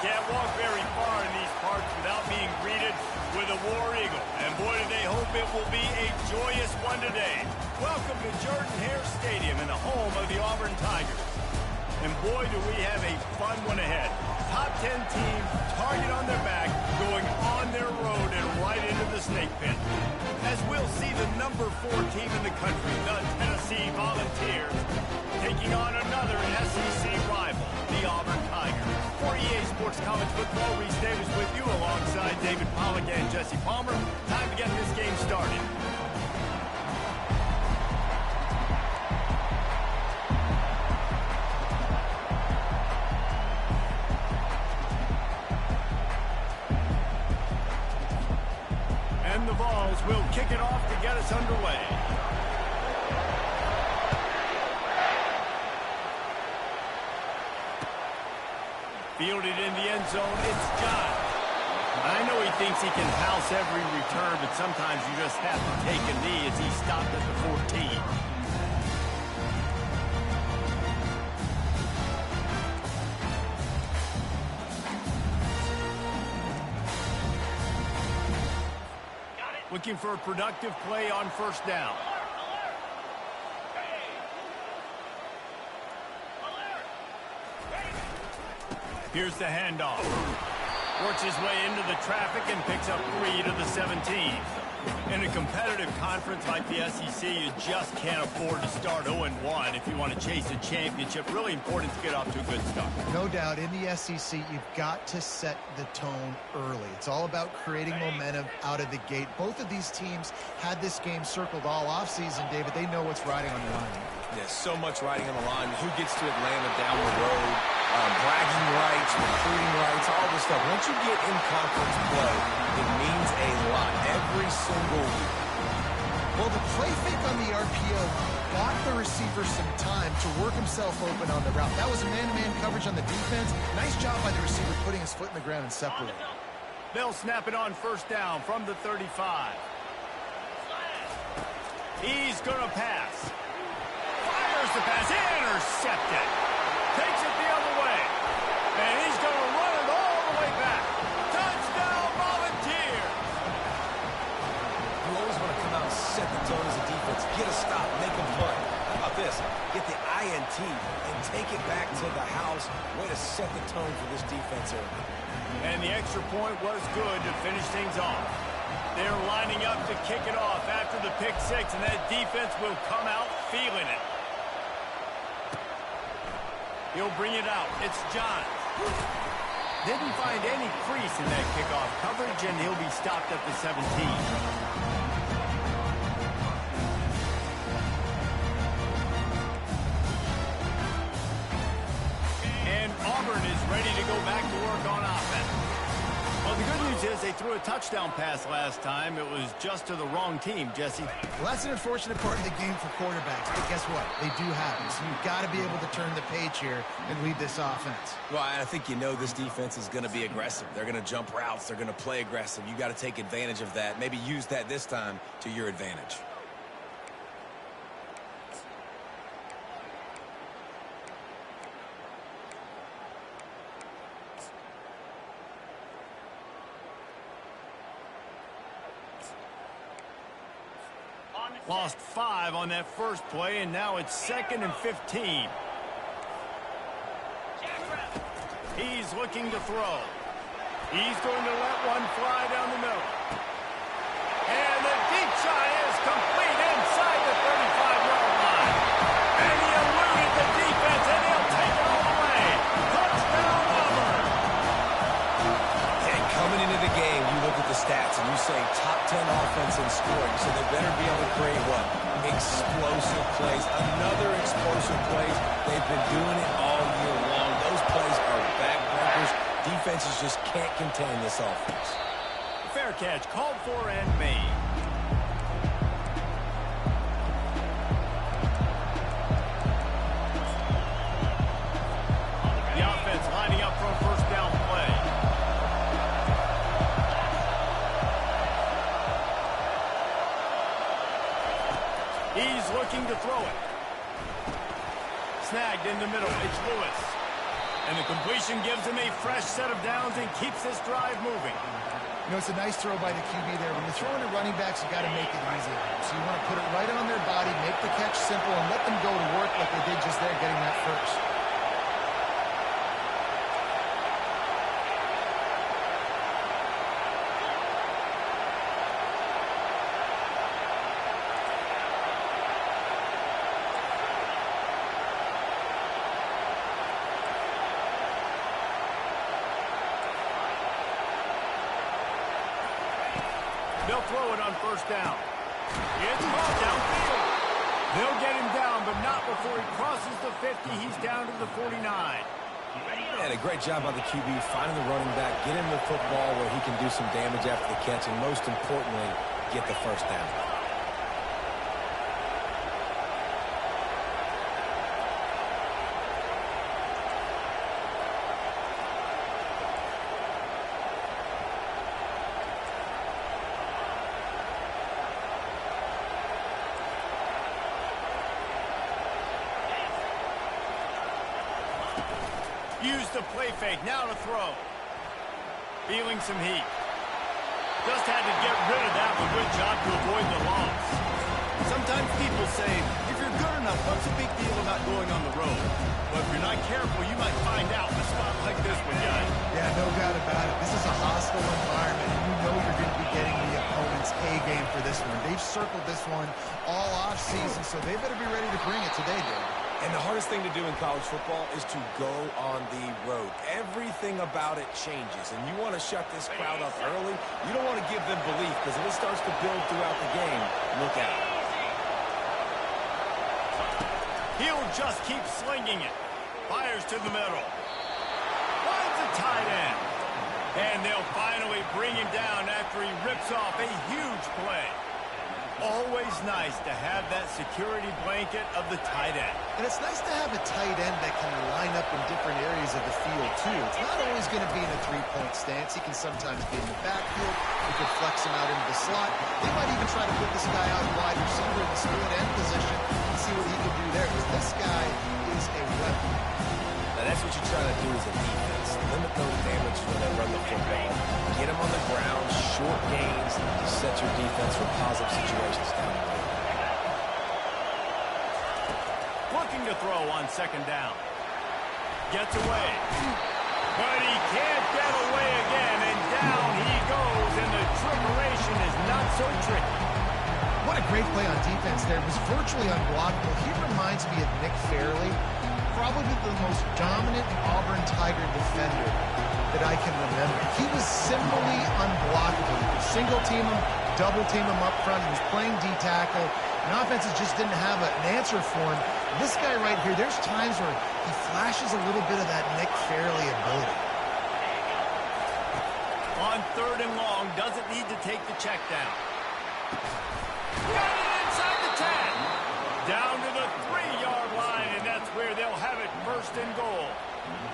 can't walk very far in these parts without being greeted with a War Eagle. And boy, do they hope it will be a joyous one today. Welcome to Jordan-Hare Stadium and the home of the Auburn Tigers. And boy, do we have a fun one ahead. Top 10 team, target on their back, going on their road and right into the snake pit. As we'll see the number 4 team in the country, the Tennessee Volunteers, taking on another SEC rival, the Auburn Tigers. For EA Sports College Football, Reese Davis with you alongside David Pollack and Jesse Palmer. Time to get this game started. And the Vols will kick it off to get us underway. Fielded in the end zone, it's John. I know he thinks he can house every return, but sometimes you just have to take a knee as he stopped at the 14. Looking for a productive play on first down. Here's the handoff. Works his way into the traffic and picks up 3 to the 17. In a competitive conference like the SEC, you just can't afford to start 0-1 if you want to chase a championship. Really important to get off to a good start. No doubt, in the SEC, you've got to set the tone early. It's all about creating momentum out of the gate. Both of these teams had this game circled all offseason, David. They know what's riding on the line. There's so much riding on the line. Who gets to Atlanta down the road? Bragging rights, recruiting rights, all this stuff. Once you get in conference play, it means a lot every single week. Well, the play fake on the RPO bought the receiver some time to work himself open on the route. That was a man-to-man coverage on the defense. Nice job by the receiver putting his foot in the ground and separating. They'll snap it on first down from the 35. He's going to pass. Fires the pass. Intercepted. Takes it the other way. And he's going to run it all the way back. Touchdown, Volunteers. You always want to come out and set the tone as a defense. Get a stop. Make a play. How about this? Get the INT and take it back to the house. Way to set the tone for this defense here. And the extra point was good to finish things off. They're lining up to kick it off after the pick 6, and that defense will come out feeling it. He'll bring it out. It's John. Didn't find any crease in that kickoff coverage, and he'll be stopped at the 17. And Auburn is ready to go back to work on offense. Well, the good news is they threw a touchdown pass last time. It was just to the wrong team, Jesse. Well, that's an unfortunate part of the game for quarterbacks, but guess what? They do happen, so you've got to be able to turn the page here and lead this offense. Well, I think you know this defense is going to be aggressive. They're going to jump routes. They're going to play aggressive. You got to take advantage of that. Maybe use that this time to your advantage. Lost 5 on that first play, and now it's 2nd and 15. He's looking to throw. He's going to let one fly down the middle. And the deep shot is complete inside the 35-yard line. And he eluded the defense, and he'll take it all the way. Touchdown, Auburn. And coming into the game, you look at the stats, and you say top 10 offense in scoring, so they better be able to create what? Explosive plays. Another explosive plays. They've been doing it all year long. Those plays are backbreakers. Defenses just can't contain this offense. Fair catch called for and made. The offense lining up for a first down play. He's looking to throw it. Snagged in the middle. It's Lewis. And the completion gives him a fresh set of downs and keeps this drive moving. You know, it's a nice throw by the QB there. When you're throwing at running backs, you got to make it easy. So you want to put it right on their body, make the catch simple, and let them go to work like they did just there, getting that first. They'll throw it on first down. It's caught downfield. They'll get him down, but not before he crosses the 50. He's down to the 49. And a great job by the QB finding the running back, get him the football where he can do some damage after the catch, and most importantly, get the first down. Use the play fake, now to throw. Feeling some heat. Just had to get rid of that one. Good job to avoid the loss. Sometimes people say, if you're good enough, what's the big deal about going on the road? But if you're not careful, you might find out in a spot like this one, guys. Yeah, no doubt about it. This is a hostile environment, and you know you're going to be getting the opponent's A game for this one. They've circled this one all offseason, so they better be ready to bring it today, Dave. And the hardest thing to do in college football is to go on the road. Everything about it changes, and you want to shut this crowd up early. You don't want to give them belief, because if it starts to build throughout the game, look out. He'll just keep slinging it. Fires to the middle. Finds a tight end. And they'll finally bring him down after he rips off a huge play. Always nice to have that security blanket of the tight end. And it's nice to have a tight end that can line up in different areas of the field, too. It's not always going to be in a three-point stance. He can sometimes be in the backfield. You could flex him out into the slot. They might even try to put this guy out wide receiver in the split end position and see what he can do there, because this guy is a weapon. Now, that's what you try to do as a defense. Limit those damage when they run the football. Get them on the ground, short gains, to set your defense for positive situations down the road. Looking to throw on second down. Gets away. But he can't get away again, and down he goes, and the trickeration is not so tricky. What a great play on defense there. It was virtually unblockable. He reminds me of Nick Fairley, probably the most dominant Auburn Tiger defender that I can remember. He was simply unblockable. You could single team him, double team him up front. He was playing D-tackle, and offenses just didn't have an answer for him. This guy right here, there's times where he flashes a little bit of that Nick Fairley ability. On third and long, doesn't need to take the check down. Got it inside the 10. Down to the 3-yard line, and that's where they'll have it, first and goal.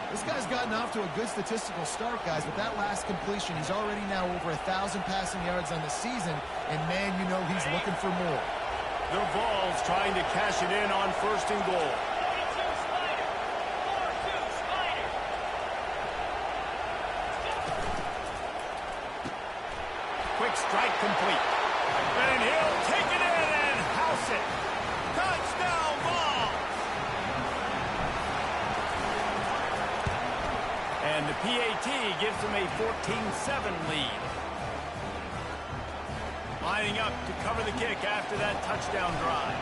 This guy's gotten off to a good statistical start, guys. With that last completion, he's already now over 1,000 passing yards on the season, and man, you know he's looking for more. The Vols trying to cash it in on first and goal. Quick strike complete. And he'll take it in and house it. Touchdown Vols! And the PAT gives them a 14-7 lead. Lining up to cover the kick after that touchdown drive.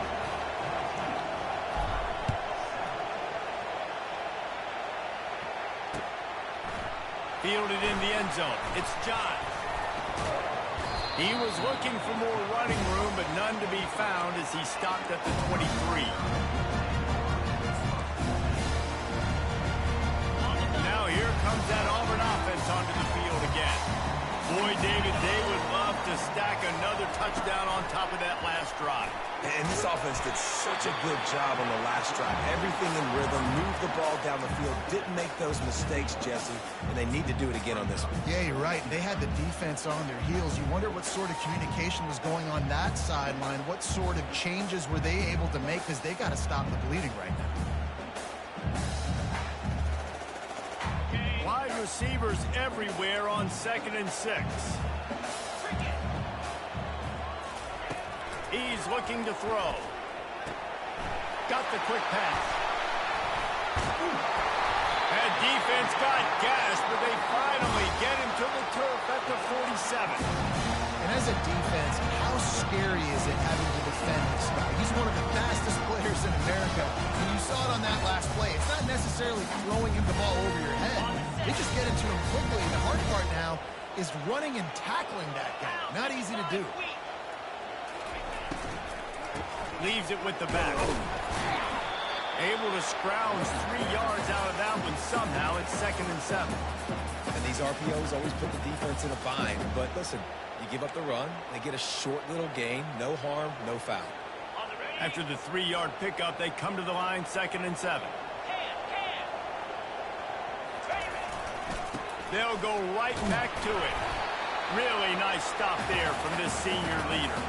Fielded in the end zone. It's John. He was looking for more running room, but none to be found as he stopped at the 23. Now here comes that Auburn offense onto the field again. Boy, David, they would love to stack another touchdown on top of that last drive. And this offense did such a good job on the last drive. Everything in rhythm, moved the ball down the field, didn't make those mistakes, Jesse, and they need to do it again on this one. Yeah, you're right. They had the defense on their heels. You wonder what sort of communication was going on that sideline. What sort of changes were they able to make, because they got to stop the bleeding right now. receivers everywhere on 2nd and 6. He's looking to throw. Got the quick pass. And defense got gas, but they finally get him to the turf at the 47. And as a defense, how scary is it having to defend this guy? He's one of the fastest players in America, and you saw it on that last play. It's not necessarily throwing him the ball over your head. They just get it to him quickly. The hard part now is running and tackling that guy. Not easy to do. Leaves it with the back. Able to scrounge 3 yards out of that one somehow. It's 2nd and 7. And these RPOs always put the defense in a bind. But listen, you give up the run, they get a short little gain, no harm, no foul. After the 3-yard pickup, they come to the line, 2nd and 7. They'll go right back to it. Really nice stop there from this senior leader.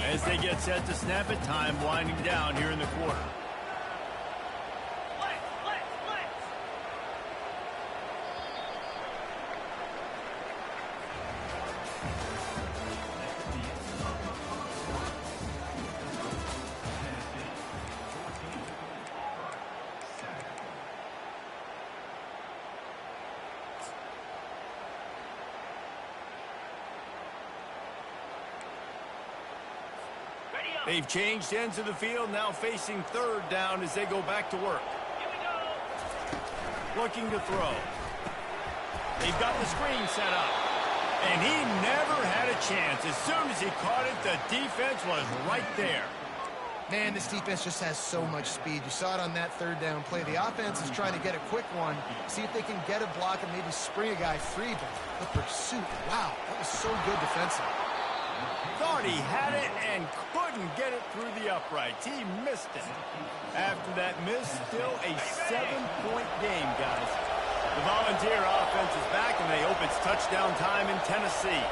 As they get set to snap it, time winding down here in the quarter. They've changed ends of the field, now facing 3rd down as they go back to work. Looking to throw. They've got the screen set up. And he never had a chance. As soon as he caught it, the defense was right there. Man, this defense just has so much speed. You saw it on that 3rd down play. The offense is trying to get a quick one, see if they can get a block and maybe spring a guy free. But the pursuit, wow, that was so good defensively. Thought he had it and couldn't get it through the uprights. He missed it. After that miss, still a 7-point game, guys. The Volunteer offense is back, and they hope it's touchdown time in Tennessee.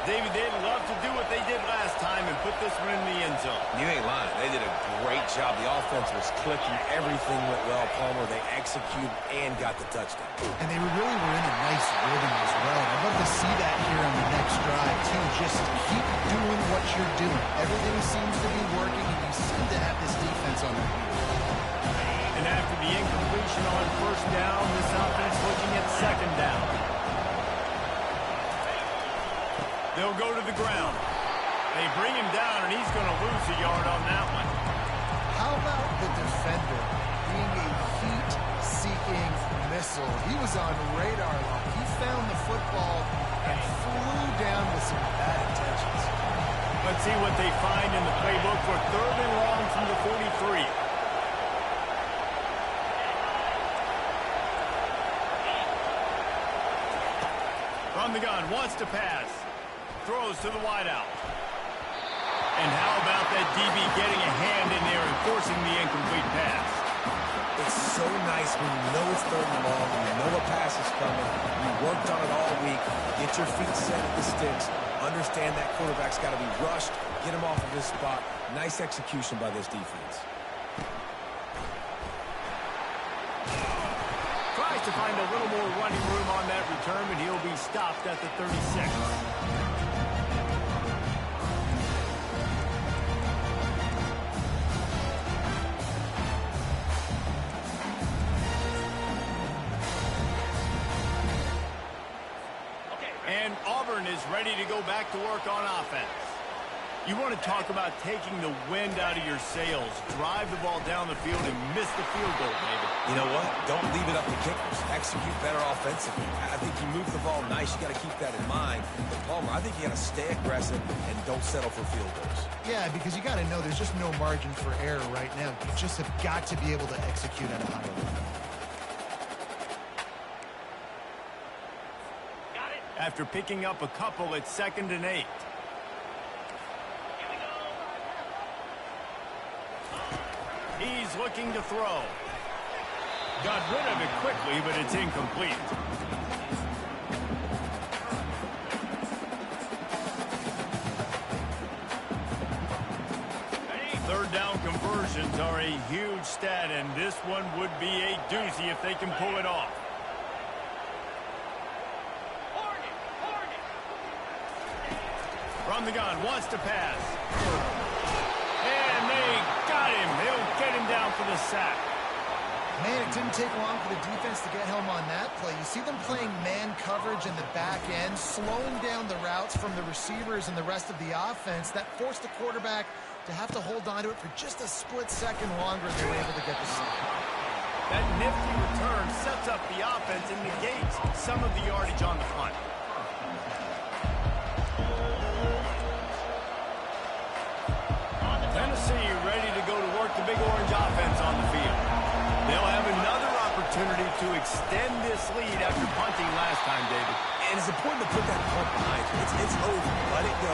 David, they'd love to do what they did last time and put this one in the end zone. You ain't lying. They did a great job. The offense was clicking. Everything went well, Palmer. They executed and got the touchdown. And they really were in a nice rhythm as well. I'd love to see that here on the next drive, too. Just keep doing what you're doing. Everything seems to be working, and you seem to have this defense on their heels. And after the incompletion on 1st down, this offense looking at 2nd down. They'll go to the ground. They bring him down, and he's going to lose a yard on that one. How about the defender being a heat-seeking missile? He was on radar lock. He found the football and flew down with some bad intentions. Let's see what they find in the playbook for 3rd and long from the 43. From the gun, wants to pass. Throws to the wideout. And how about that DB getting a hand in there and forcing the incomplete pass? It's so nice when you know it's 3rd and long, you know a pass is coming, you worked on it all week, get your feet set at the sticks, understand that quarterback's got to be rushed, get him off of his spot. Nice execution by this defense. Tries to find a little more running room on that return, but he'll be stopped at the 36. And Auburn is ready to go back to work on offense. You want to talk about taking the wind out of your sails. Drive the ball down the field and miss the field goal, David. You know what? Don't leave it up to kickers. Execute better offensively. I think you move the ball nice. You got to keep that in mind. But Palmer, I think you got to stay aggressive and don't settle for field goals. Yeah, because you got to know there's just no margin for error right now. You just have got to be able to execute at a high level. After picking up a couple at 2nd and 8. He's looking to throw. Got rid of it quickly, but it's incomplete. conversions are a huge stat, and this one would be a doozy if they can pull it off. From the gun, wants to pass. And they got him. They'll get him down for the sack. Man, it didn't take long for the defense to get home on that play. You see them playing man coverage in the back end, slowing down the routes from the receivers and the rest of the offense. That forced the quarterback to have to hold on to it for just a split second longer, and they were able to get the sack. That nifty return sets up the offense and negates some of the yardage on the punt. Tennessee ready to go to work the Big Orange offense on the field. They'll have another opportunity to extend this lead after punting last time, David. And it's important to put that punt behind you. It's over. Let it go.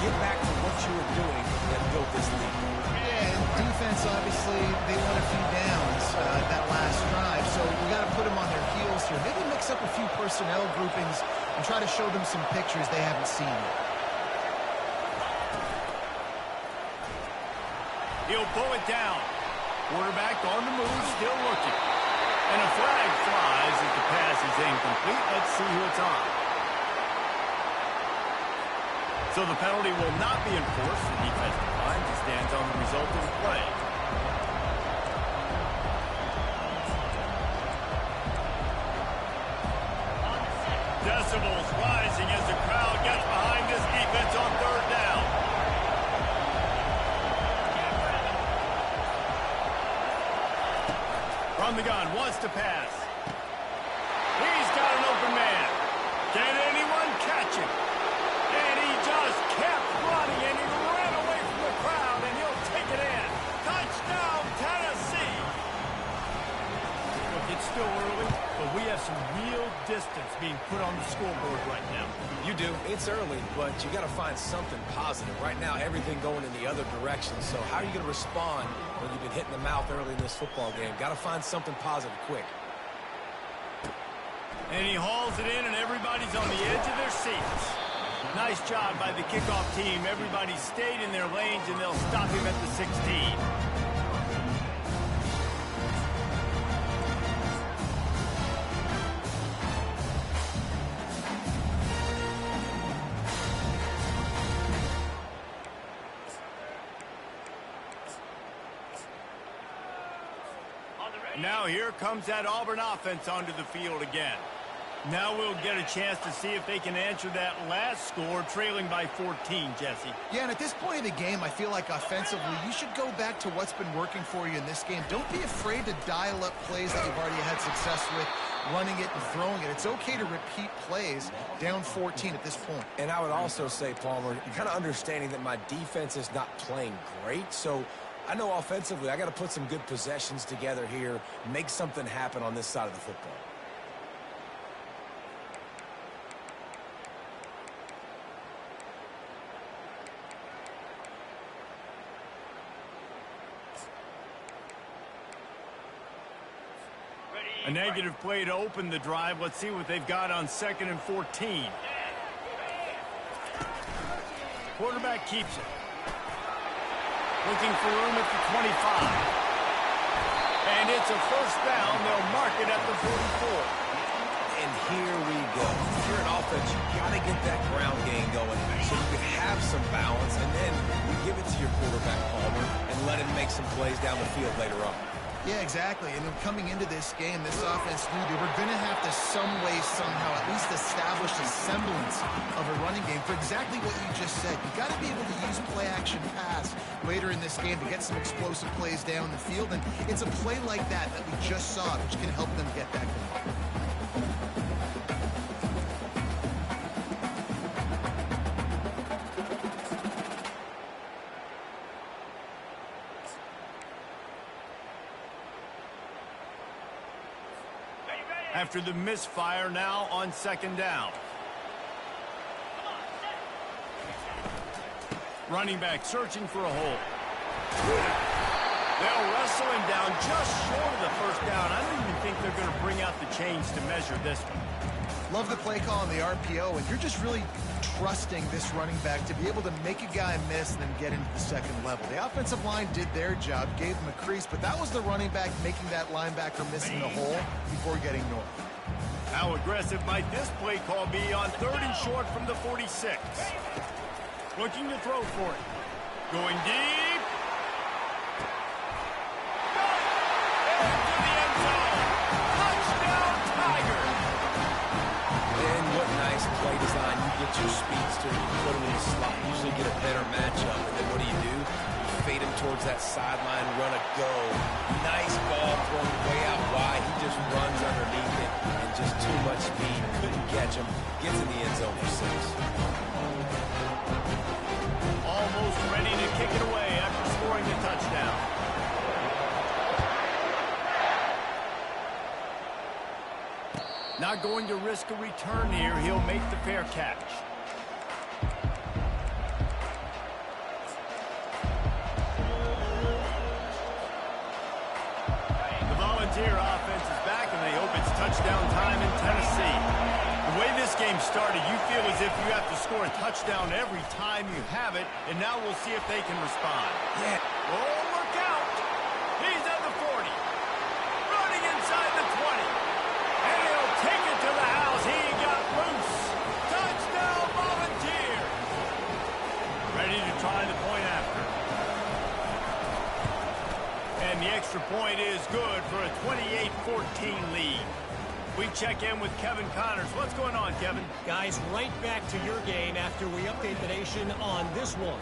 Get back to what you were doing that built this lead. Yeah, and defense, obviously, they won a few downs that last drive, so we got to put them on their heels here. Maybe mix up a few personnel groupings and try to show them some pictures they haven't seen yet. He'll pull it down. Quarterback on the move, still looking. And a flag flies as the pass is incomplete. Let's see who it's on. So the penalty will not be enforced. The defensive line stands on the result of the play. Decibels rising as the crowd gets behind this defense on third down. From the gun, wants to pass. He's got an open man. Can anyone catch him? And he just kept running, and he ran away from the crowd, and he'll take it in. Touchdown, Tennessee! Look, it's still early, but we have some real distance being put on the scoreboard right now. You do. It's early, but you got to find something positive. Right now, everything going in the other direction. So how are you going to respond when you've been hit in the mouth early in this football game? Got to find something positive quick. And he hauls it in, and everybody's on the edge of their seats. Nice job by the kickoff team. Everybody stayed in their lanes, and they'll stop him at the 16. Now here comes that Auburn offense onto the field again. Now we'll get a chance to see if they can answer that last score, trailing by 14, Jesse. Yeah, and at this point of the game, I feel like offensively, you should go back to what's been working for you in this game. Don't be afraid to dial up plays that you've already had success with, running it and throwing it. It's okay to repeat plays down 14 at this point. And I would also say, Palmer, kind of understanding that my defense is not playing great, so I know offensively I got to put some good possessions together here, make something happen on this side of the football. A negative play to open the drive. Let's see what they've got on 2nd and 14. Quarterback keeps it. Looking for room at the 25. And it's a first down. They'll mark it at the 44. And here we go. If you're an offense, you got to get that ground game going so you can have some balance, and then you give it to your quarterback, Palmer, and let him make some plays down the field later on. Yeah, exactly. And then coming into this game, this offense knew they were going to have to some way, somehow, at least establish a semblance of a running game for exactly what you just said. You got to be able to use play-action pass later in this game to get some explosive plays down the field. And it's a play like that that we just saw, which can help them get that going. After the misfire, now on 2nd down. Running back searching for a hole. They'll wrestle him down just short of the first down. I don't even think they're going to bring out the chains to measure this one. Love the play call on the RPO, and you're just really trusting this running back to be able to make a guy miss and then get into the second level. The offensive line did their job, gave him a crease, but that was the running back making that linebacker missing the hole before getting north. How aggressive might this play call be on 3rd and short from the 46? Looking to throw for it. Going deep. Into the end zone. Touchdown, Tigers. And what nice play design. You get your speedster, you put him in the slot, usually get a better matchup. And then what do? You fade him towards that sideline, run a go. Nice ball thrown way out wide. He just runs underneath it and just too much speed. Couldn't catch him. Gets in the end zone for 6. Almost ready to kick it away after scoring the touchdown. Not going to risk a return here. He'll make the fair catch. The Volunteer offense is back, and they hope it's touchdown time in Tennessee. The way this game started, you feel as if you have to score a touchdown every time you have it, and now we'll see if they can respond. Yeah. Oh, look out! He's at the 40. Running inside the 20. And he'll take it to the house. He got loose. Touchdown, Volunteer. Ready to try the point after. And the extra point is good for a 28-14 lead. We check in with Kevin Connors. What's going on, Kevin? Guys, right back to your game after we update the nation on this one.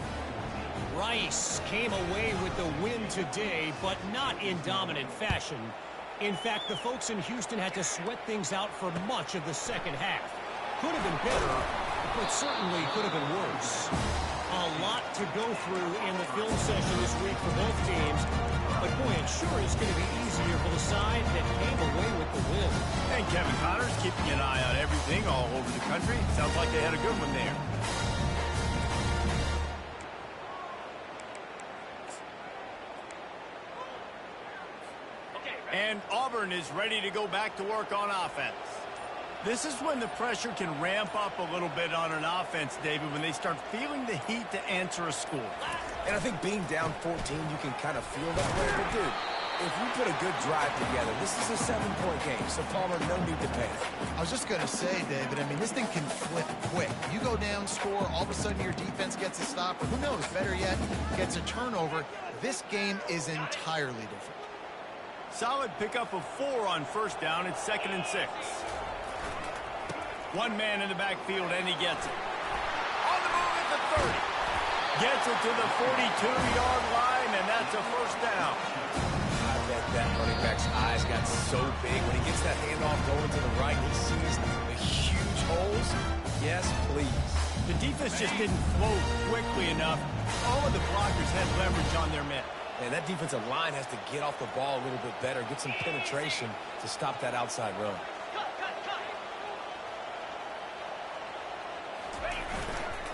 Rice came away with the win today, but not in dominant fashion. In fact, the folks in Houston had to sweat things out for much of the second half. Could have been better, but certainly could have been worse. A lot to go through in the film session this week for both teams. But boy, it sure is going to be easier for the side that came away with the win. And Kevin Connors keeping an eye on everything all over the country. Sounds like they had a good one there. And Auburn is ready to go back to work on offense. This is when the pressure can ramp up a little bit on an offense, David, when they start feeling the heat to answer a score. And I think being down 14, you can kind of feel that way. But, dude, if you put a good drive together, this is a 7-point game, so Palmer, no need to panic. I was just going to say, David, I mean, this thing can flip quick. You go down, score, all of a sudden your defense gets a stop, or who knows, better yet, gets a turnover. This game is entirely different. Solid pickup of 4 on first down. It's 2nd and 6. One man in the backfield, and he gets it. On the move at the 30. Gets it to the 42-yard line, and that's a first down. I bet that running back's eyes got so big. When he gets that handoff going to the right, he sees the huge holes. Yes, please. The defense just didn't flow quickly enough. All of the blockers had leverage on their men. And that defensive line has to get off the ball a little bit better, get some penetration to stop that outside run.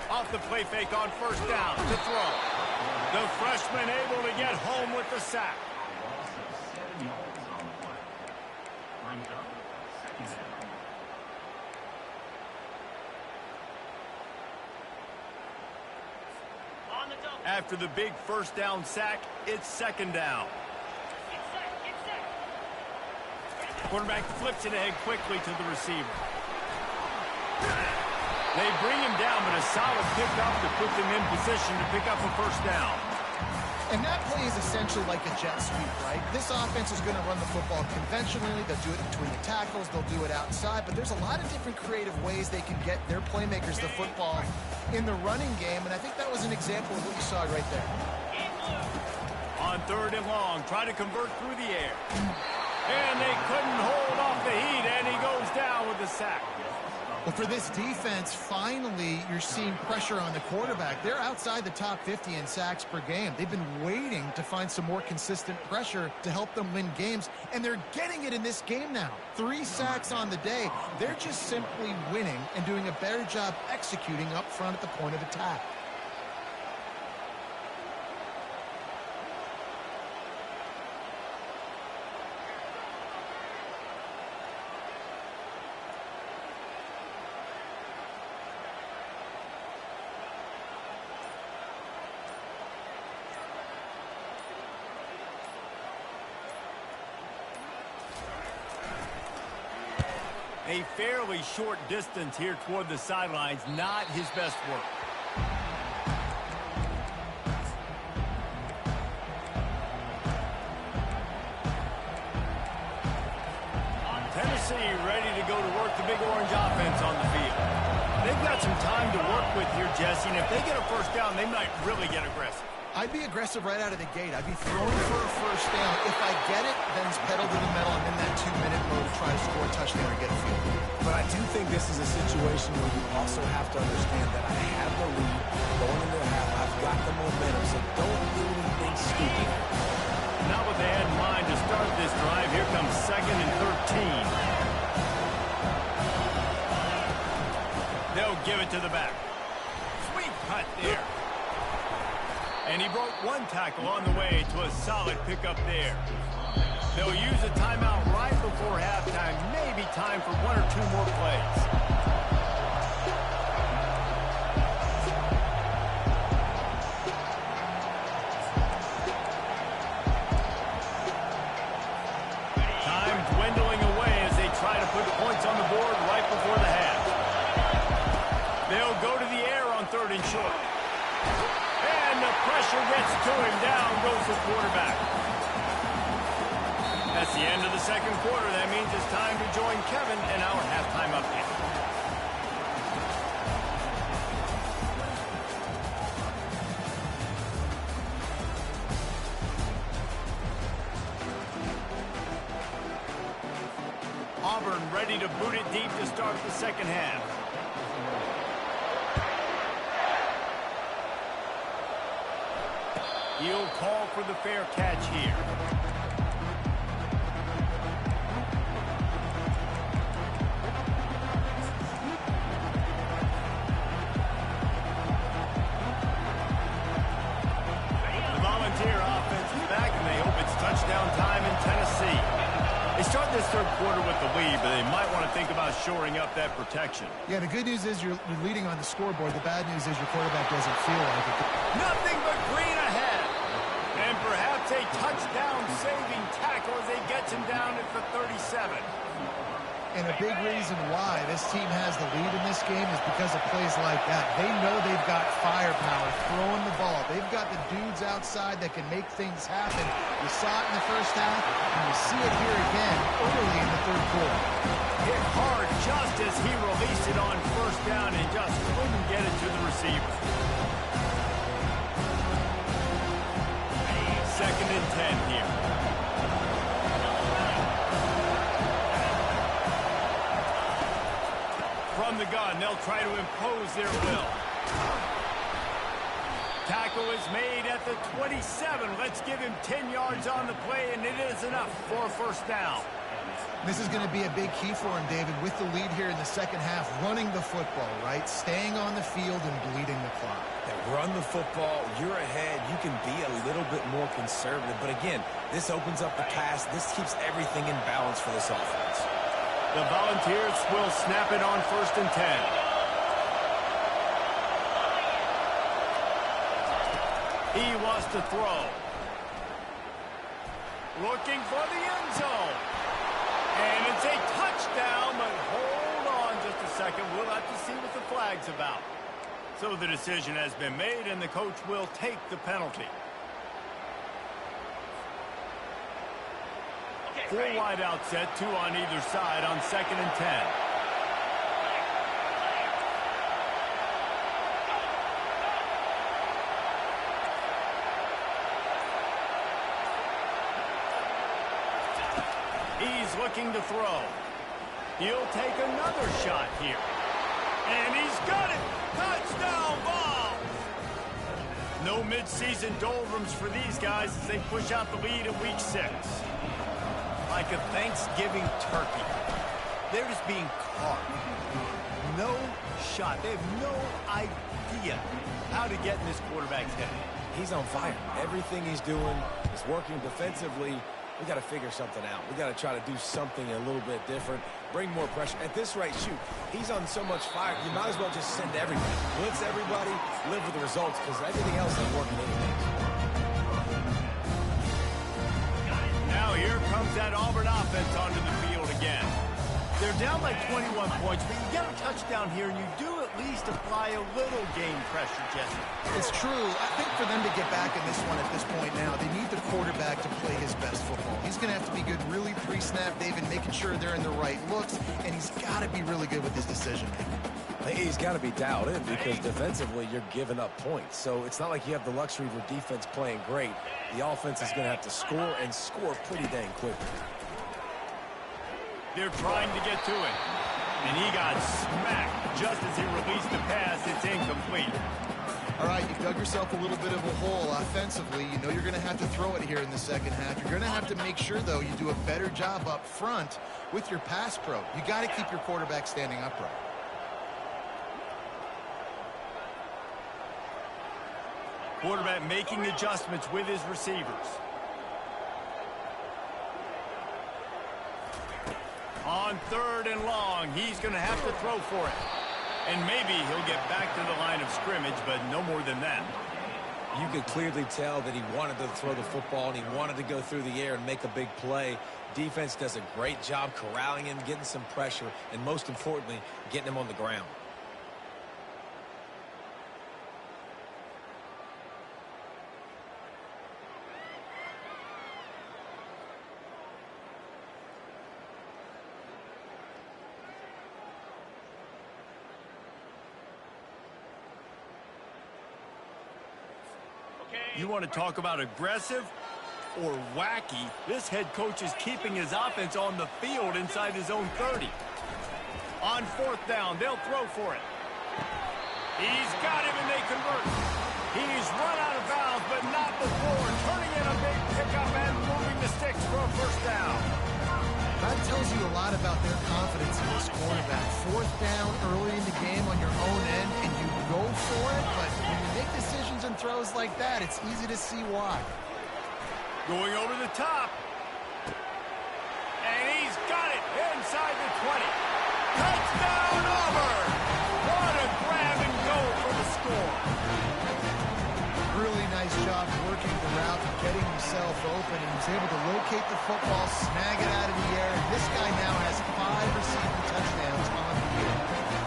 Off the play fake on first down to throw. The freshman able to get home with the sack. After the big first down sack, it's 2nd down. Quarterback flips it ahead quickly to the receiver. They bring him down, but a solid pickup to put them in position to pick up a first down. And that play is essentially like a jet sweep, right? This offense is going to run the football conventionally. They'll do it between the tackles. They'll do it outside. But there's a lot of different creative ways they can get their playmakers the football in the running game. And I think that was an example of what you saw right there. On 3rd and long, try to convert through the air. And they couldn't hold off the heat, and he goes down with the sack. Well, for this defense, finally, you're seeing pressure on the quarterback. They're outside the top 50 in sacks per game. They've been waiting to find some more consistent pressure to help them win games, and they're getting it in this game now. 3 sacks on the day. They're just simply winning and doing a better job executing up front at the point of attack. A fairly short distance here toward the sidelines, not his best work. Tennessee ready to go to work the big orange offense on the field. They've got some time to work with here, Jesse, and if they get a first down, they might really get aggressive. I'd be aggressive right out of the gate. I'd be throwing for a first down. If I get it, then it's pedal to the metal. I'm in that 2-minute mode to try to score a touchdown or get a field goal. But I do think this is a situation where you also have to understand that I have the lead going into the half. I've got the momentum, so don't do anything stupid. Not what they had in mind to start this drive. Here comes 2nd and 13. They'll give it to the back. Sweet cut there. And he broke one tackle on the way to a solid pickup there. They'll use a timeout right before halftime. Maybe time for 1 or 2 more plays. Time dwindling away as they try to put points on the board right before the half. They'll go to the air on 3rd and short. And the pressure gets to him. Down goes the quarterback. That's the end of the 2nd quarter. That means it's time to join Kevin in our halftime update. Auburn ready to boot it deep to start the 2nd half. He'll call for the fair catch here. The Volunteer offense is back, and they hope it's touchdown time in Tennessee. They start this 3rd quarter with the lead, but they might want to think about shoring up that protection. Yeah, the good news is you're leading on the scoreboard. The bad news is your quarterback doesn't feel like it. Nothing but green ahead. And perhaps a touchdown-saving tackle as he gets him down at the 37. And a big reason why this team has the lead in this game is because of plays like that. They know they've got firepower throwing the ball. They've got the dudes outside that can make things happen. You saw it in the 1st half, and you see it here again early in the 3rd quarter. Hit hard just as he released it on 1st down and just couldn't get it to the receiver. 2nd and 10 here. From the gun, they'll try to impose their will. Tackle is made at the 27. Let's give him 10 yards on the play, and it is enough for a 1st down. This is going to be a big key for him, David, with the lead here in the 2nd half, running the football, right? Staying on the field and bleeding the clock. Yeah, run the football. You're ahead. You can be a little bit more conservative. But again, this opens up the pass. This keeps everything in balance for this offense. The Volunteers will snap it on 1st and 10. He wants to throw. Looking for the end zone. And it's a touchdown, but hold on just a second. We'll have to see what the flag's about. So the decision has been made, and the coach will take the penalty. 4 wide out set, 2 on either side on 2nd and 10. He's looking to throw. He'll take another shot here. And he's got it! Touchdown ball! No midseason doldrums for these guys as they push out the lead in week 6. Like a Thanksgiving turkey. They're just being caught. No shot. They have no idea how to get in this quarterback's head. He's on fire. Everything he's doing is working defensively. We got to figure something out. We got to try to do something a little bit different. Bring more pressure. At this rate, shoot, he's on so much fire. You might as well just send everybody. Blitz everybody, live with the results, because everything else ain't working anyways. Now here comes that Auburn offense onto the field again. They're They're down by 21 points, but you get a touchdown here, and you do at least apply a little game pressure, Jesse. It's true. I think for them to get back in this one at this point now, they need the quarterback to play his best football. He's going to have to be good really pre-snap, David, making sure they're in the right looks, and he's got to be really good with his decision-making. He's got to be dialed in because defensively you're giving up points. So it's not like you have the luxury of your defense playing great. The offense is going to have to score and score pretty dang quickly. They're trying to get to it. And he got smacked just as he released the pass. It's incomplete. All right, you dug yourself a little bit of a hole offensively. You know you're going to have to throw it here in the second half. You're going to have to make sure, though, you do a better job up front with your pass pro. You got to keep your quarterback standing upright. Quarterback making adjustments with his receivers. On 3rd and long, he's going to have to throw for it. And maybe he'll get back to the line of scrimmage, but no more than that. You could clearly tell that he wanted to throw the football and he wanted to go through the air and make a big play. Defense does a great job corralling him, getting some pressure, and most importantly, getting him on the ground. You want to talk about aggressive or wacky? This head coach is keeping his offense on the field inside his own 30. On 4th down, they'll throw for it. He's got him and they convert. He's run out of bounds, but not before turning in a big pickup and moving the sticks for a 1st down. That tells you a lot about their confidence in this quarterback. 4th down early in the game on your own end, and you go for it, but when you make decisions and throws like that, it's easy to see why. Going over the top. And he's got it inside the 20. Touchdown, Auburn! What a grab and go for the score. Really nice job working the route and getting himself open. He was able to locate the football, snag it out of the air, and this guy now has 5 receiving touchdowns on the year.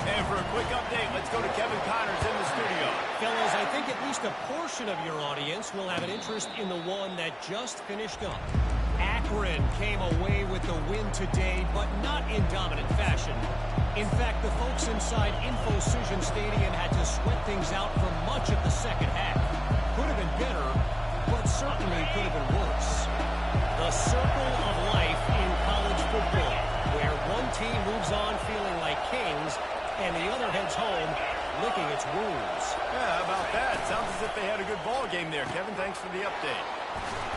And for a quick update, let's go to Kevin Connors in the studio. Fellas, I think at least a portion of your audience will have an interest in the one that just finished up. Akron came away with the win today, but not in dominant fashion. In fact, the folks inside Infocision Stadium had to sweat things out for much of the second half. Could have been better, but certainly could have been worse. The circle of life in college football, where one team moves on feeling like kings, and the other heads home licking its wounds. Yeah, how about that? Sounds as if they had a good ball game there. Kevin, thanks for the update.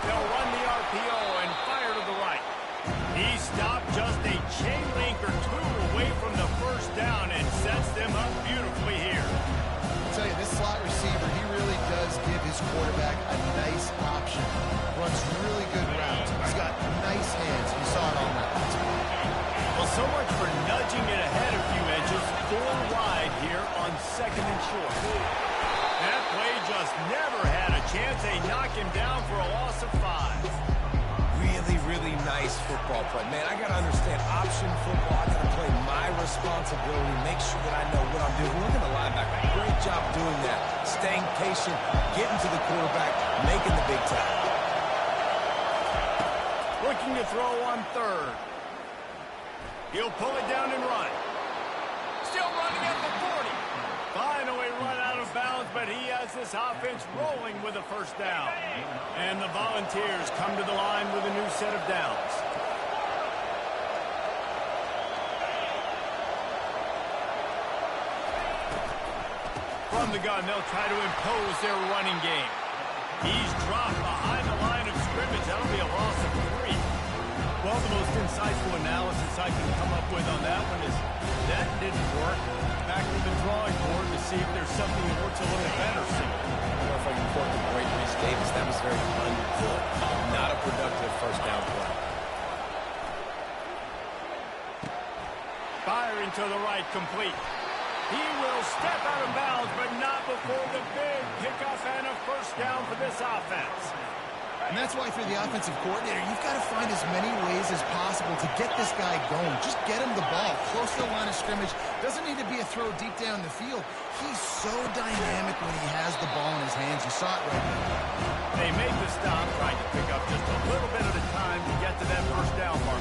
They'll run the RPO and fire to the right. He stopped just a chain link or 2 away from the 1st down and sets them up beautifully here. I'll tell you, this slot receiver, he really does give his quarterback a nice option. Runs really good routes. He's got nice hands. You saw it all night. Well, so much for nudging it ahead a few inches. 4 wide here on 2nd and short. That play just never had a chance. They knock him down for a loss of 5. Really, really nice football play. Man, I got to understand option football. I got to play my responsibility, make sure that I know what I'm doing. Look at the linebacker. Great job doing that. Staying patient, getting to the quarterback, making the big tackle. Looking to throw on 3rd. He'll pull it down and run. Still running at the 40. Finally run out of bounds, but he has this offense rolling with a 1st down. And the Volunteers come to the line with a new set of downs. From the gun, they'll try to impose their running game. He's dropped behind the line of scrimmage. That'll be a loss of 3. Well, the most insightful analysis I can come up with on that one is that didn't work. Back to the drawing board to see if there's something that works a little better. I don't know if I can quote the great Reese Davis. That was very unfit. Not a productive 1st down play. Firing to the right, complete. He will step out of bounds, but not before the big pickup and a 1st down for this offense. And that's why for the offensive coordinator, you've got to find as many ways as possible to get this guy going. Just get him the ball close to the line of scrimmage. Doesn't need to be a throw deep down the field. He's so dynamic when he has the ball in his hands. You saw it right there. They made the stop, trying to pick up just a little bit at a time to get to that first down mark.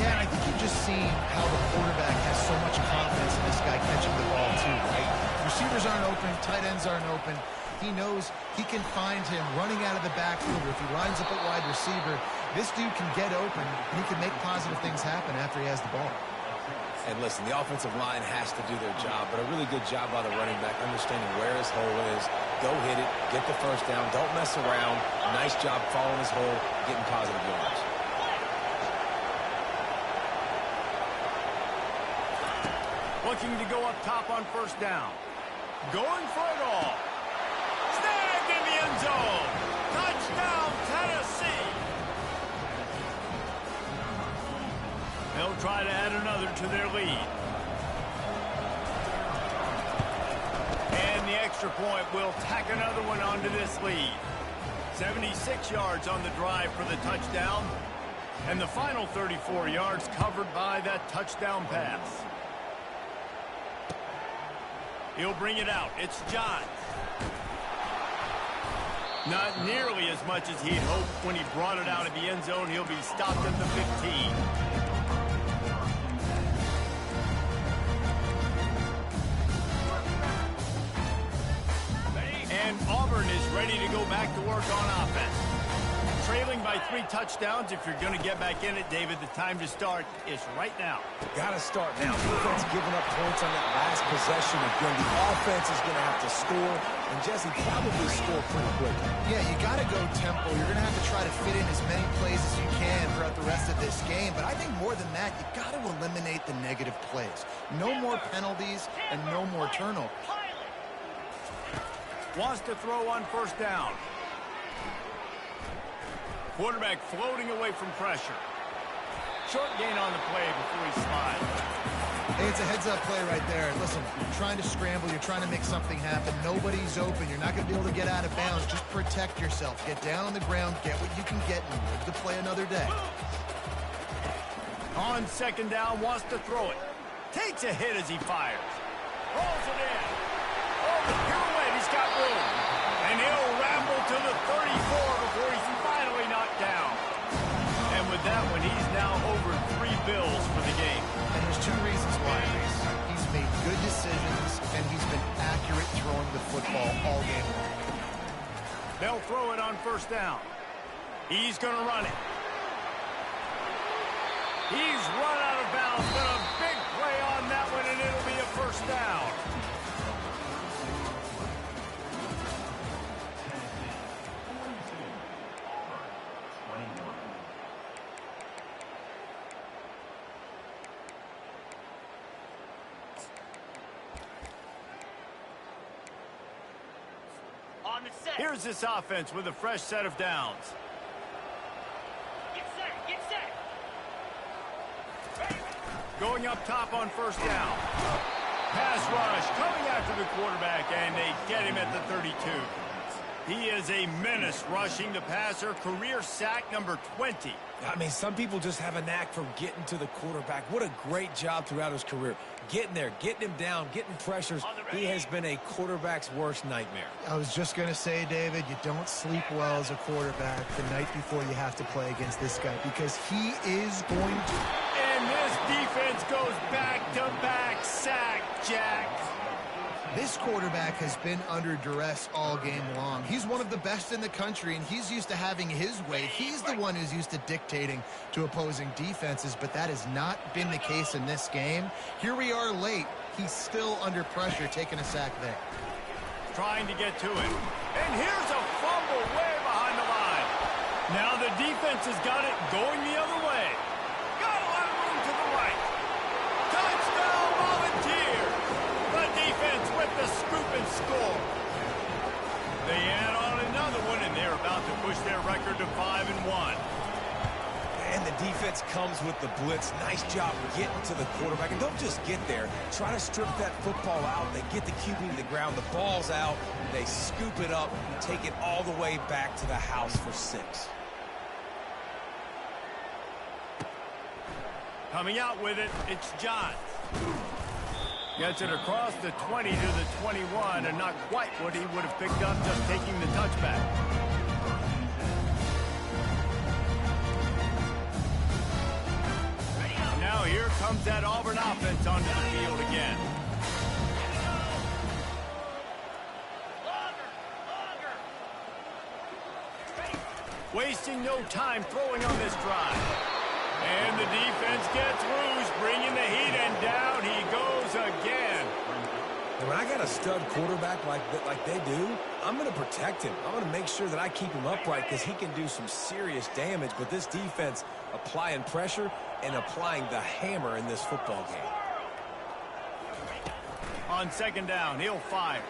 Yeah, and I think you've just seen how the quarterback has so much confidence in this guy catching the ball too, right? Receivers aren't open, tight ends aren't open. He knows he can find him running out of the backfield, or if he lines up at wide receiver, this dude can get open, and he can make positive things happen after he has the ball. And listen, the offensive line has to do their job, but a really good job by the running back, understanding where his hole is. Go hit it, get the first down, don't mess around. Nice job following his hole, getting positive yards. Looking to go up top on first down. Going for it all. Snagged in the end zone. Touchdown, Tennessee. They'll try to add another to their lead. And the extra point will tack another one onto this lead. 76 yards on the drive for the touchdown. And the final 34 yards covered by that touchdown pass. He'll bring it out. It's John. Not nearly as much as he'd hoped when he brought it out of the end zone. He'll be stopped at the 15. And Auburn is ready to go back to work on offense. Trailing by 3 touchdowns. If you're going to get back in it, David, the time to start is right now. Got to start now. Defense giving up points on that last possession. Again, the offense is going to have to score, and Jesse probably score pretty quick. Yeah, you got to go tempo. You're going to have to try to fit in as many plays as you can throughout the rest of this game. But I think more than that, you got to eliminate the negative plays. No more penalties and no more turnovers. Wants to throw on first down. Quarterback floating away from pressure. Short gain on the play before he slides. Hey, it's a heads-up play right there. Listen, you're trying to scramble. You're trying to make something happen. Nobody's open. You're not going to be able to get out of bounds. Just protect yourself. Get down on the ground. Get what you can get and live the play another day. On second down, wants to throw it. Takes a hit as he fires. Rolls it in. Oh, the pirouette. He's got room. And he'll ramble to the 34 before he's finally knocked down. And with that one, he's now over 3 bills for the game. And there's 2 reasons why, Reese. He's made good decisions, and he's been accurate throwing the football all game long. They'll throw it on first down. He's going to run it. He's run out of bounds, but a big play on that one, and it'll be a first down. Here's this offense with a fresh set of downs. Get set, get set. Going up top on first down. Pass rush coming after the quarterback, and they get him at the 32. He is a menace rushing the passer. Career sack number 20. I mean, some people just have a knack for getting to the quarterback. What a great job throughout his career. Getting there, getting him down, getting pressures. He has been a quarterback's worst nightmare. I was just going to say, David, you don't sleep well as a quarterback the night before you have to play against this guy, because he is going to. And this defense goes back-to-back sack jacks. This quarterback has been under duress all game long. He's one of the best in the country, and he's used to having his way. He's the one who's used to dictating to opposing defenses, but that has not been the case in this game. Here we are late. He's still under pressure, taking a sack there. Trying to get to him. And here's a fumble way behind the line. Now the defense has got it going the other way. Got a lot of room to the right. Touchdown, Volunteers. The defense with the scoop and score. They add on another one, and they're about to push their record to 5-1. And the Defense comes with the blitz. Nice job getting to the quarterback. And don't just get there. Try to strip that football out. They get the QB to the ground. The ball's out. They scoop it up, take it all the way back to the house for 6. Coming out with it, it's John. Gets it across the 20 to the 21, and not quite what he would have picked up just taking the touchback. Now here comes that Auburn offense onto the field again. Wasting no time throwing on this drive. And the defense gets loose, bringing the heat, and down he goes again. And when I got a stud quarterback like they do, I'm going to protect him. I'm going to make sure that I keep him upright because he can do some serious damage. But this defense applying pressure and applying the hammer in this football game. On second down, he'll fire.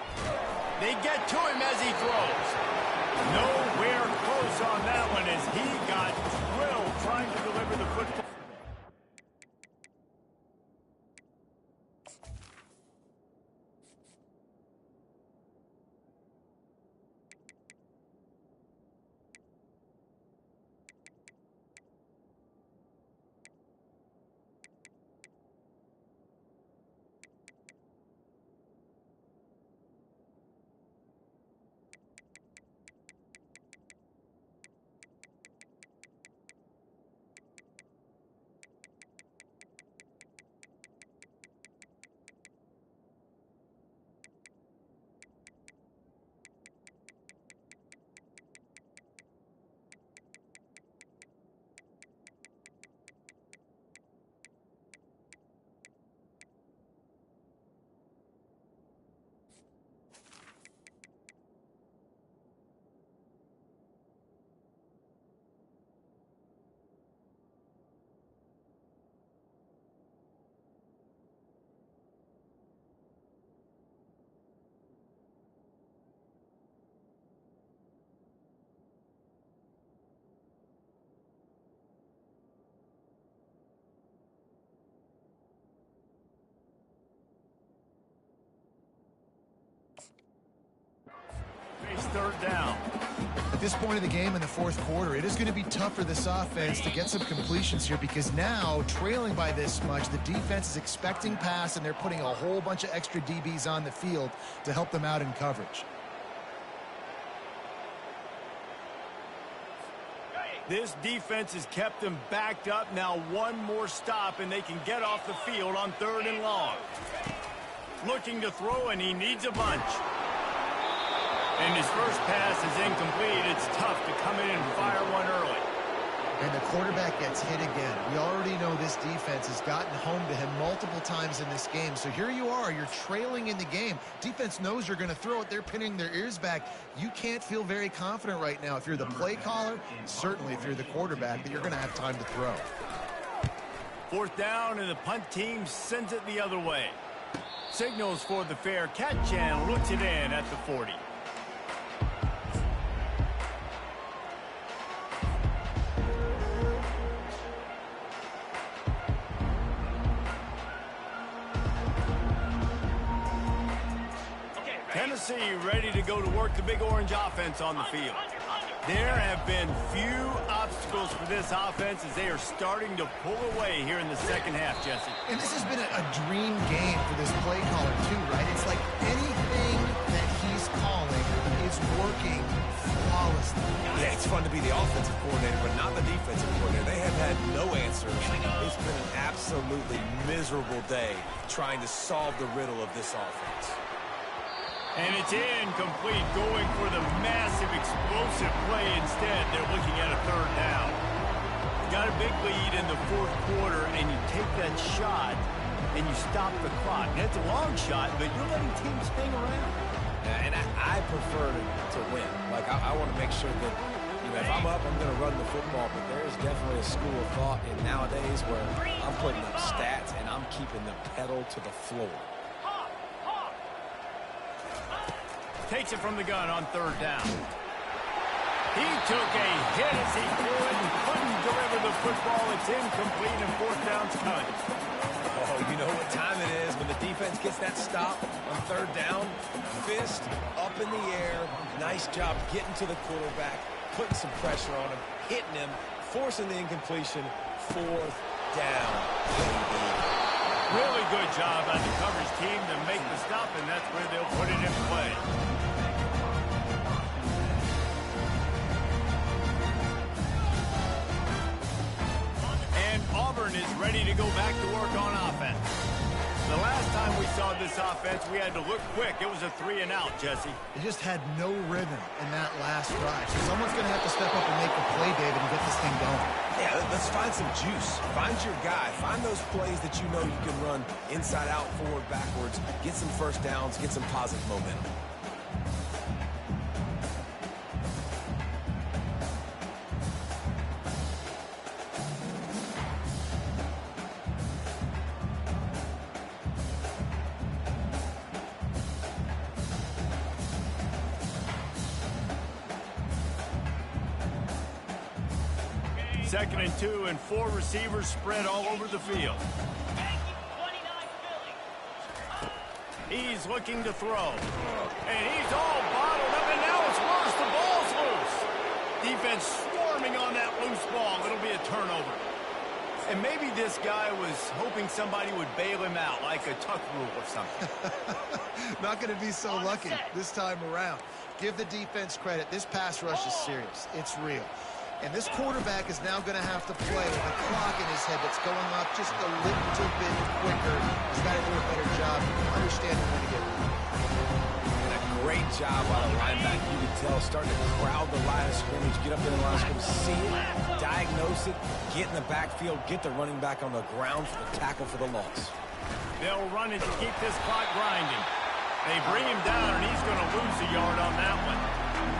They get to him as he throws. Nowhere close on that one as he got drilled trying to deliver the football. Third down. At this point of the game in the fourth quarter, it is going to be tough for this offense to get some completions here because now, trailing by this much, the defense is expecting pass, and they're putting a whole bunch of extra DBs on the field to help them out in coverage. This defense has kept them backed up. Now one more stop, and they can get off the field on 3rd and long. Looking to throw, and he needs a bunch. And his first pass is incomplete. It's tough to come in and fire one early. And the quarterback gets hit again. We already know this defense has gotten home to him multiple times in this game. So here you are. You're trailing in the game. Defense knows you're going to throw it. They're pinning their ears back. You can't feel very confident right now if you're the play caller, and certainly if you're the quarterback, that you're going to have time to throw. 4th down, and the punt team sends it the other way. Signals for the fair catch and looks it in at the 40. Tennessee ready to go to work the big orange offense on the field. There have been few obstacles for this offense as they are starting to pull away here in the second half, Jesse. And this has been a dream game for this play caller too, right? It's like anything that he's calling is working flawlessly. Yeah, it's fun to be the offensive coordinator, but not the defensive coordinator. They have had no answers. It's been an absolutely miserable day trying to solve the riddle of this offense. And it's incomplete, going for the massive explosive play instead. They're looking at a 3rd down. Got a big lead in the 4th quarter, and you take that shot, and you stop the clock. And it's a long shot, but you're letting teams hang around. And I prefer to win. Like, I want to make sure that, if I'm up, I'm going to run the football, but there's definitely a school of thought in nowadays where I'm putting up stats, and I'm keeping the pedal to the floor. Takes it from the gun on 3rd down. He took a hit as he threw it and couldn't deliver the football. It's incomplete and fourth down's coming. Oh, you know what time it is when the defense gets that stop on third down. Fist up in the air. Nice job getting to the quarterback, putting some pressure on him, hitting him, forcing the incompletion. Fourth down, baby. Really good job by the coverage team to make the stop, and that's where they'll put it in play. And Auburn is ready to go back to work on offense. The last time we saw this offense, we had to look quick. It was a 3-and-out, Jesse. They just had no rhythm in that last drive. So someone's going to have to step up and make a play, David, and get this thing going. Yeah, let's find some juice. Find your guy. Find those plays that you know you can run inside out, forward, backwards. Get some first downs. Get some positive momentum. Second and 2, and 4 receivers spread all over the field. He's looking to throw. And he's all bottled up, and now it's worse. The ball's loose. Defense swarming on that loose ball. It'll be a turnover. And maybe this guy was hoping somebody would bail him out, like a tuck rule or something. Not going to be so lucky this time around. Give the defense credit. This pass rush is serious. It's real. And this quarterback is now going to have to play with a clock in his head that's going up just a little bit quicker. He's got to do a better job understanding when to get it. And a great job by the linebacker. You can tell, starting to crowd the line of scrimmage, get up in the line of scrimmage, see it, diagnose it, get in the backfield, get the running back on the ground for the tackle for the loss. They'll run it to keep this clock grinding. They bring him down, and he's going to lose a yard on that one.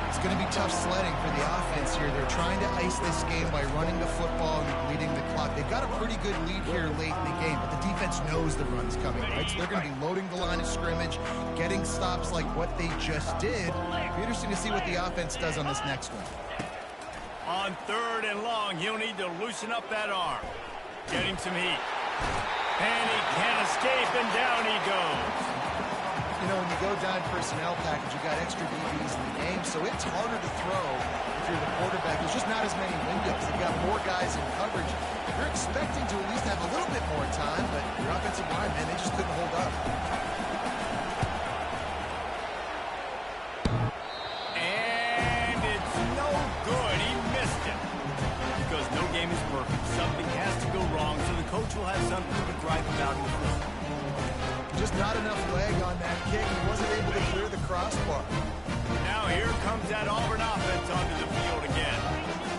It's going to be tough sledding for the offense here. They're trying to ice this game by running the football and bleeding the clock. They've got a pretty good lead here late in the game, but the defense knows the run's coming, right? So they're going to be loading the line of scrimmage, getting stops like what they just did. It'll be interesting to see what the offense does on this next one. On third and long, he'll need to loosen up that arm. Getting some heat. And he can't escape, and down he goes. You know, when you go down personnel package, you got extra DBs in the game, so it's harder to throw if you're the quarterback. There's just not as many windows. You've got more guys in coverage. You're expecting to at least have a little bit more time, but your offensive line, man, they just couldn't hold up. And it's no good. He missed it. Because no game is perfect. Something has to go wrong, so the coach will have something to gripe about in the field. Just not enough leg on that kick. He wasn't able to clear the crossbar. Now here comes that Auburn offense onto the field again.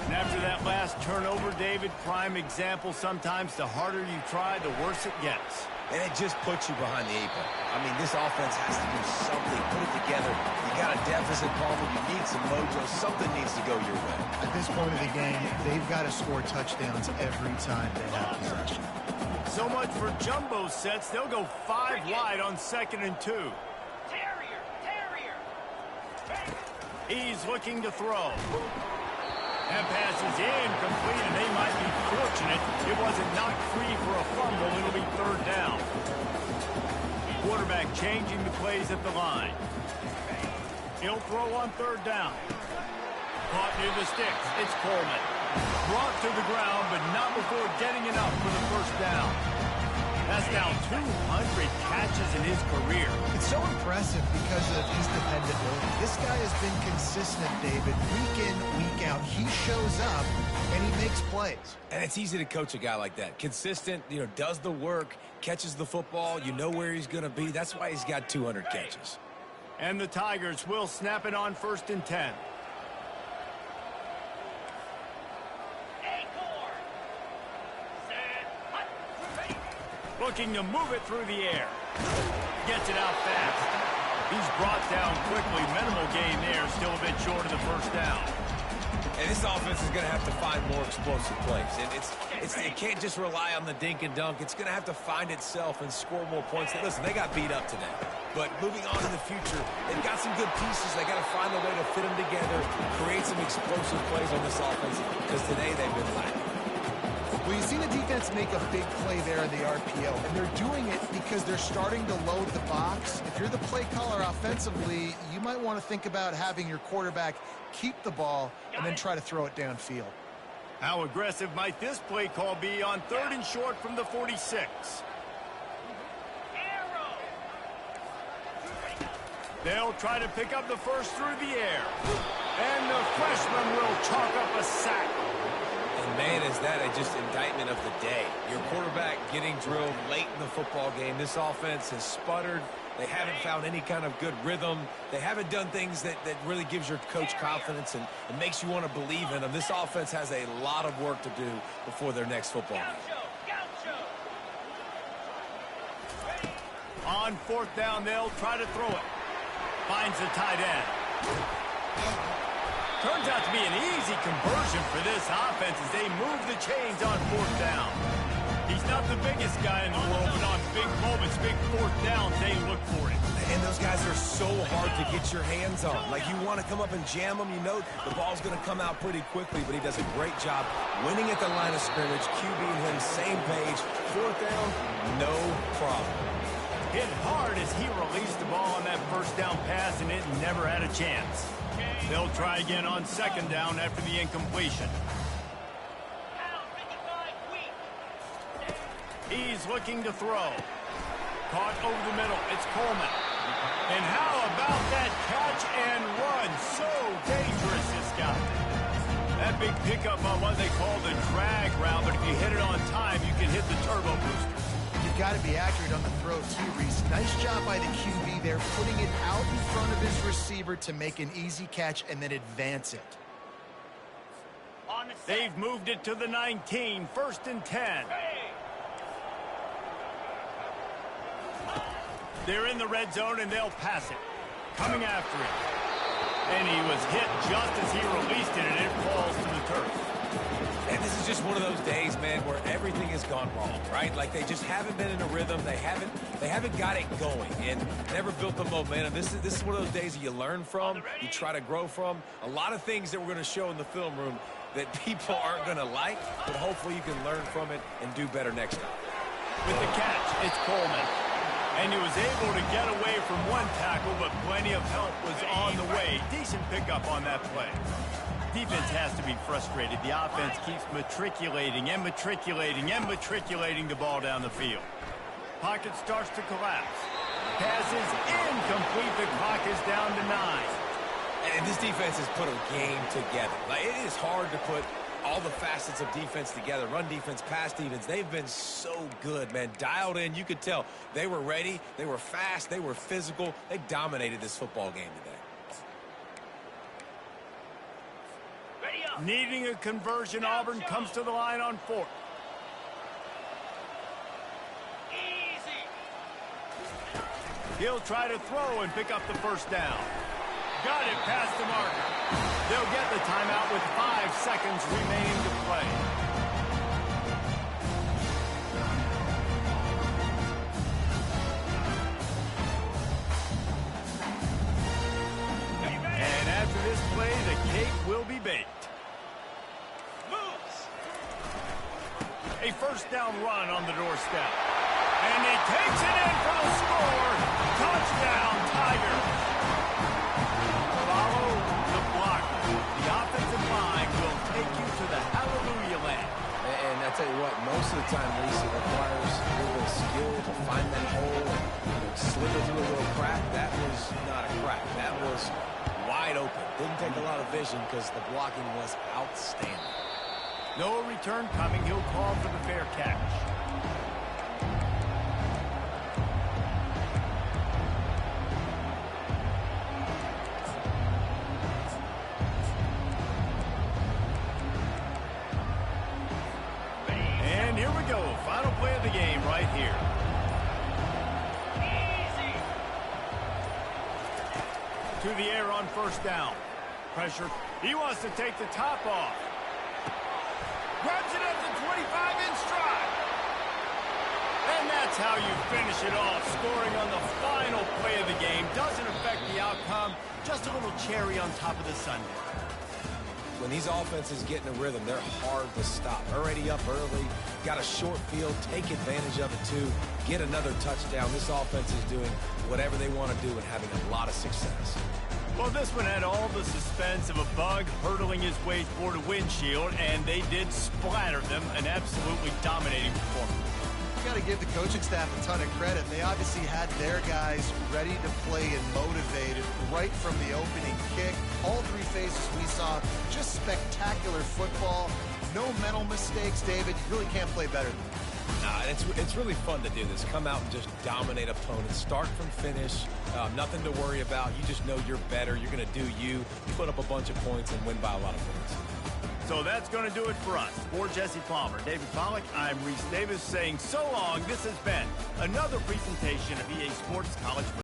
And after that last turnover, David, prime example, sometimes the harder you try, the worse it gets. And it just puts you behind the 8 ball. I mean, this offense has to do something, put it together. You got a deficit, Palmer. You need some mojo. Something needs to go your way. At this point of the game, they've got to score touchdowns every time they have possession. So much for jumbo sets. They'll go 5 wide on 2nd and 2. Terrier. He's looking to throw. That pass is incomplete, and they might be fortunate it wasn't knocked free for a fumble. It'll be 3rd down. Quarterback changing the plays at the line. He'll throw on 3rd down. Caught near the sticks. It's Coleman. Brought to the ground, but not before getting enough for the 1st down. That's now 200 catches in his career. It's so impressive because of his dependability. This guy has been consistent, David, week in, week out. He shows up, and he makes plays. And it's easy to coach a guy like that. Consistent, does the work, catches the football. You know where he's going to be. That's why he's got 200 catches. And the Tigers will snap it on 1st and 10. Looking to move it through the air. Gets it out fast. He's brought down quickly. Minimal gain there. Still a bit short of the 1st down. And this offense is going to have to find more explosive plays. And it can't just rely on the dink and dunk. It's going to have to find itself and score more points. Listen, they got beat up today. But moving on in the future, they've got some good pieces. They got to find a way to fit them together, create some explosive plays on this offense, because today they've been lacking. Well, you see the defense make a big play there in the RPO, and they're doing it because they're starting to load the box. If you're the play caller offensively, you might want to think about having your quarterback keep the ball and then try to throw it downfield. How aggressive might this play call be on 3rd and short from the 46? They'll try to pick up the first through the air. And the freshman will chalk up a sack. And, man, is that just indictment of the day. Your quarterback getting drilled late in the football game. This offense has sputtered. They haven't found any kind of good rhythm. They haven't done things that really gives your coach confidence and makes you want to believe in them. This offense has a lot of work to do before their next football game. On 4th down, they'll try to throw it. Finds the tight end. Turns out to be an easy conversion for this offense as they move the chains on 4th down. He's not the biggest guy in the world, but on big moments, big 4th downs, they look for it. And those guys are so hard to get your hands on. Like, you want to come up and jam them. You know the ball's going to come out pretty quickly, but he does a great job winning at the line of scrimmage. QB and him, same page. 4th down, no problem. Hit hard as he released the ball on that 1st down pass, and it never had a chance. They'll try again on 2nd down after the incompletion. He's looking to throw. Caught over the middle. It's Coleman. And how about that catch and run? So dangerous, this guy. That big pickup on what they call the drag route, but if you hit it on time, you can hit the turbo boosters. You've got to be accurate on the throw, too, Reese. Nice job by the QB there, putting it out in front of his receiver to make an easy catch and then advance it. They've moved it to the 19, 1st and 10. They're in the red zone, and they'll pass it. Coming after it. And he was hit just as he released it, and it falls to the turf. And this is just one of those days, man, where everything has gone wrong, right? Like, they just haven't been in a rhythm. They haven't got it going and never built the momentum. This is one of those days that you learn from, you try to grow from. A lot of things that we're going to show in the film room that people aren't going to like, but hopefully you can learn from it and do better next time. With the catch, it's Coleman. And he was able to get away from one tackle, but plenty of help was on the way. Decent pickup on that play. Defense has to be frustrated. The offense keeps matriculating and matriculating and matriculating the ball down the field. Pocket starts to collapse. Pass is incomplete. The clock is down to 9. And this defense has put a game together. Like, it is hard to put all the facets of defense together. Run defense, pass defense. They've been so good, man. Dialed in. You could tell they were ready. They were fast. They were physical. They dominated this football game today. Needing a conversion, Auburn comes to the line on 4th. He'll try to throw and pick up the 1st down. Got it past the marker. They'll get the timeout with 5 seconds remaining to play. And after this play, the cake will be baked. A 1st down run on the doorstep. And he takes it in for the score. Touchdown, Tigers. Follow the block. The offensive line will take you to the hallelujah land. And I tell you what, most of the time, Lisa, requires a little bit of skill to find that hole, slip it through a little crack. That was not a crack. That was wide open. Didn't take a lot of vision because the blocking was outstanding. No return coming. He'll call for the fair catch. And here we go. Final play of the game right here. To the air on 1st down. Pressure He wants to take the top off. Grabs it at the 25 in stride. And that's how you finish it off. Scoring on the final play of the game doesn't affect the outcome. Just a little cherry on top of the sundae. When these offenses get in a rhythm, they're hard to stop. Already up early, got a short field, take advantage of it too, get another touchdown. This offense is doing whatever they want to do and having a lot of success. Well, this one had all the suspense of a bug hurtling his way toward a windshield, and they did splatter them. An absolutely dominating performance. You got to give the coaching staff a ton of credit. They obviously had their guys ready to play and motivated right from the opening kick. All three phases we saw, just spectacular football. No mental mistakes, David. You really can't play better than that. Nah, it's really fun to do this. Come out and just dominate opponents. Start from finish. Nothing to worry about. You just know you're better. You're going to do you, put up a bunch of points, and win by a lot of points. So that's going to do it for us. For Jesse Palmer, David Pollack, I'm Reese Davis saying so long. This has been another presentation of EA Sports College.